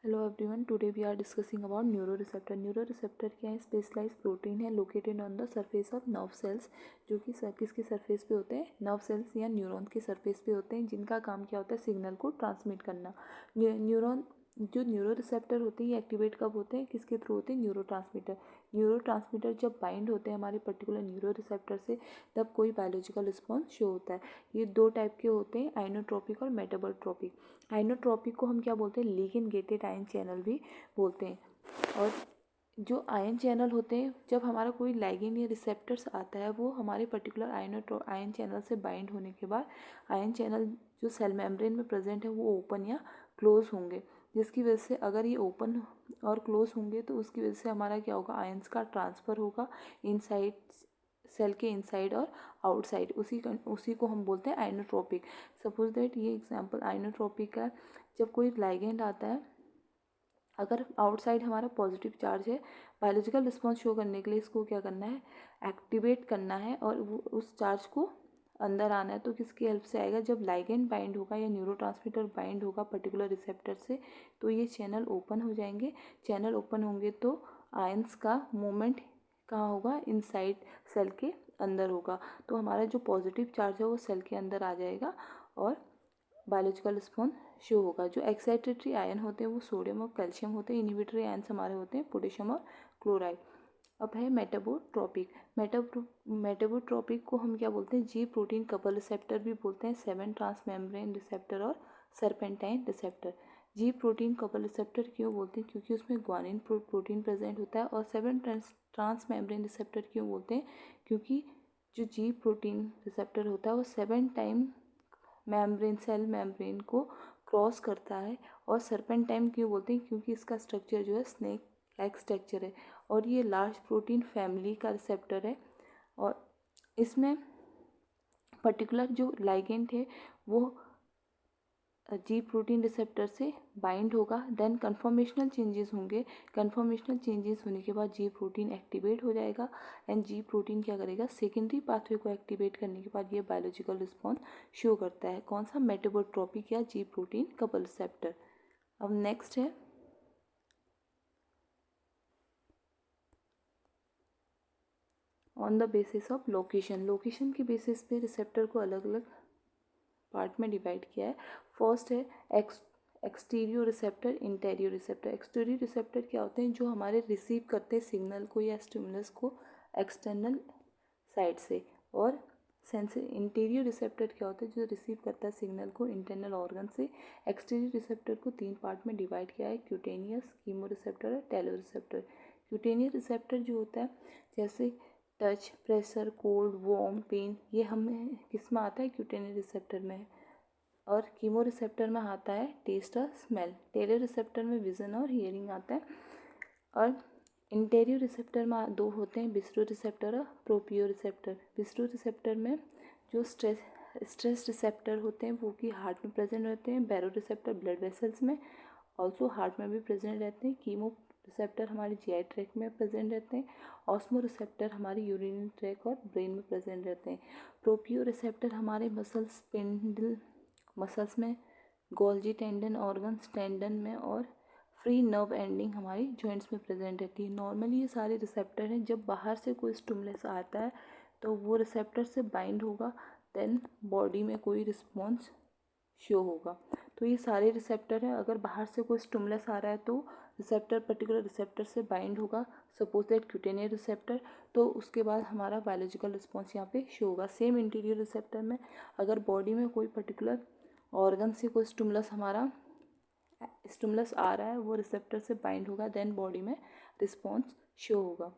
Hello everyone, today we are discussing about neuroreceptor. Neuroreceptor क्या है? Specialised protein है located on the surface of nerve cells, जो कि किसके सरफेस पे होते हैं? नर्व सेल्स या न्यूरॉन के सरफेस पे होते हैं, जिनका काम क्या होता है? सिग्नल को ट्रांसमिट करना। न्यूरॉन जो न्यूरोरिसेप्टर होते हैं ये एक्टिवेट कब होते हैं? किसके थ्रू होते हैं? न्यूरोट्रांसमीटर जब बाइंड होते हैं हमारे पर्टिकुलर न्यूरोरिसेप्टर से, तब कोई बायोलॉजिकल रिस्पॉन्स शो होता है। ये दो टाइप के होते हैं, आइनोट्रोपिक और मेटाबोट्रोपिक। आइनोट्रोपिक को हम क्या बोलते हैं? लिगेंड गेटेड आयन चैनल भी बोलते हैं। और जो आयन चैनल होते हैं, जब हमारा कोई लाइगेंड या रिसेप्टर्स आता है, वो हमारे पर्टिकुलर आयन चैनल से बाइंड होने के बाद आयन चैनल जो सेल मेम्ब्रेन में प्रेजेंट है वो ओपन या क्लोज होंगे, जिसकी वजह से अगर ये ओपन और क्लोज होंगे तो उसकी वजह से हमारा क्या होगा? आयंस का ट्रांसफ़र होगा इनसाइड सेल के इनसाइड और आउटसाइड। उसी को हम बोलते हैं आइनोट्रोपिक। सपोज दैट ये एग्जांपल आइनोट्रोपिक का, जब कोई लाइगेंड आता है, अगर आउटसाइड हमारा पॉजिटिव चार्ज है, बायोलॉजिकल रिस्पॉन्स शो करने के लिए इसको क्या करना है? एक्टिवेट करना है और उस चार्ज को अंदर आना है। तो किसकी हेल्प से आएगा? जब लाइगेंड बाइंड होगा या न्यूरोट्रांसमीटर बाइंड होगा पर्टिकुलर रिसेप्टर से, तो ये चैनल ओपन हो जाएंगे। चैनल ओपन होंगे तो आयंस का मूवमेंट कहाँ होगा? इनसाइड सेल के अंदर होगा। तो हमारा जो पॉजिटिव चार्ज है वो सेल के अंदर आ जाएगा और बायोलॉजिकल रिस्पॉन्स शो होगा। जो एक्साइटेटरी आयन होते हैं वो सोडियम और कैल्शियम होते हैं। इनहिबिटरी आयन्स हमारे होते हैं पोटेशियम और क्लोराइड। अब है मेटाबोट्रोपिक। मेटाबोट्रोपिक को हम क्या बोलते हैं? जी प्रोटीन कपल रिसेप्टर भी बोलते हैं, 7 ट्रांसमेम्ब्रेन रिसेप्टर और सर्पेंटाइन रिसेप्टर। जी प्रोटीन कपल रिसेप्टर क्यों बोलते हैं? क्योंकि उसमें ग्वानिन प्रोटीन प्रेजेंट होता है। और 7 ट्रांसमेम्ब्रेन रिसेप्टर क्यों बोलते हैं? क्योंकि जो जी प्रोटीन रिसेप्टर होता है वो 7 टाइम सेल मेम्ब्रेन को क्रॉस करता है। और सर्पेंटाइन क्यों बोलते हैं? क्योंकि इसका स्ट्रक्चर जो है स्नेक लाइक स्ट्रक्चर है और ये लार्ज प्रोटीन फैमिली का रिसेप्टर है। और इसमें पर्टिकुलर जो लाइगेंड है वो जी प्रोटीन रिसेप्टर से बाइंड होगा, देन कन्फर्मेशनल चेंजेस होंगे। कन्फर्मेशनल चेंजेस होने के बाद जी प्रोटीन एक्टिवेट हो जाएगा एंड जी प्रोटीन क्या करेगा? सेकेंडरी पाथवे को एक्टिवेट करने के बाद ये बायोलॉजिकल रिस्पॉन्स शो करता है। कौन सा? मेटाबोट्रोपिक या जी प्रोटीन कपल रिसेप्टर। अब नेक्स्ट है on the basis of location. Location के बेसिस पे रिसेप्टर को अलग अलग पार्ट में डिवाइड किया है। फर्स्ट है एक्सटीरियो रिसेप्टर, इंटेरियो रिसेप्टर। एक्सटीरियो रिसेप्टर क्या होते हैं? जो हमारे रिसीव करते हैं सिग्नल को या स्टिमुलस को एक्सटर्नल साइड से। और इंटीरियर रिसेप्टर क्या होता है? जो रिसीव करता है सिग्नल को इंटरनल ऑर्गन से। एक्सटीरियर रिसेप्टर को 3 पार्ट में डिवाइड किया है, क्यूटेनियस, कीमो रिसेप्टर और टेलो रिसेप्टर। क्यूटेनियस रिसेप्टर जो होता है, जैसे touch, pressure, cold, warm, pain, ये हमें किस में आता है? क्यूटेनियस रिसेप्टर में। और कीमो रिसेप्टर में आता है टेस्ट और स्मेल। टेलो रिसेप्टर में विजन और हियरिंग आता है। और इंटेरियर रिसेप्टर में 2 होते हैं, बिस्टो रिसेप्टर और प्रोपियो रिसेप्टर। बिस्टो रिसेप्टर में जो स्ट्रेस रिसेप्टर होते हैं वो कि हार्ट में प्रेजेंट रहते हैं। बैरो रिसेप्टर ब्लड वेसल्स में, ऑल्सो हार्ट में भी प्रेजेंट रहते हैं। कीमो रिसेप्टर हमारे जीआई ट्रैक में प्रेजेंट रहते हैं। ऑस्मो रिसेप्टर हमारी यूरिनरी ट्रैक और ब्रेन में प्रेजेंट रहते हैं। प्रोपियो रिसेप्टर हमारे मसल्स, स्पिंडल मसल्स में, गोल्जी टेंडन ऑर्गन्स टेंडन में, और फ्री नर्व एंडिंग हमारी जॉइंट्स में प्रेजेंट रहती है। नॉर्मली ये सारे रिसेप्टर हैं, जब बाहर से कोई स्टिमुलस आता है तो वो रिसेप्टर से बाइंड होगा, देन बॉडी में कोई रिस्पॉन्स शो होगा। तो ये सारे रिसेप्टर हैं। अगर बाहर से कोई स्टिमुलस आ रहा है तो रिसेप्टर पर्टिकुलर रिसेप्टर से बाइंड होगा, सपोज दैट क्यूटेनियस रिसेप्टर। तो उसके बाद हमारा बायोलॉजिकल रिस्पॉन्स यहाँ पे शो होगा। सेम इंटीरियर रिसेप्टर में अगर बॉडी में कोई पर्टिकुलर ऑर्गन से कोई स्टिमुलस आ रहा है, वो रिसेप्टर से बाइंड होगा, देन बॉडी में रिस्पॉन्स शो होगा।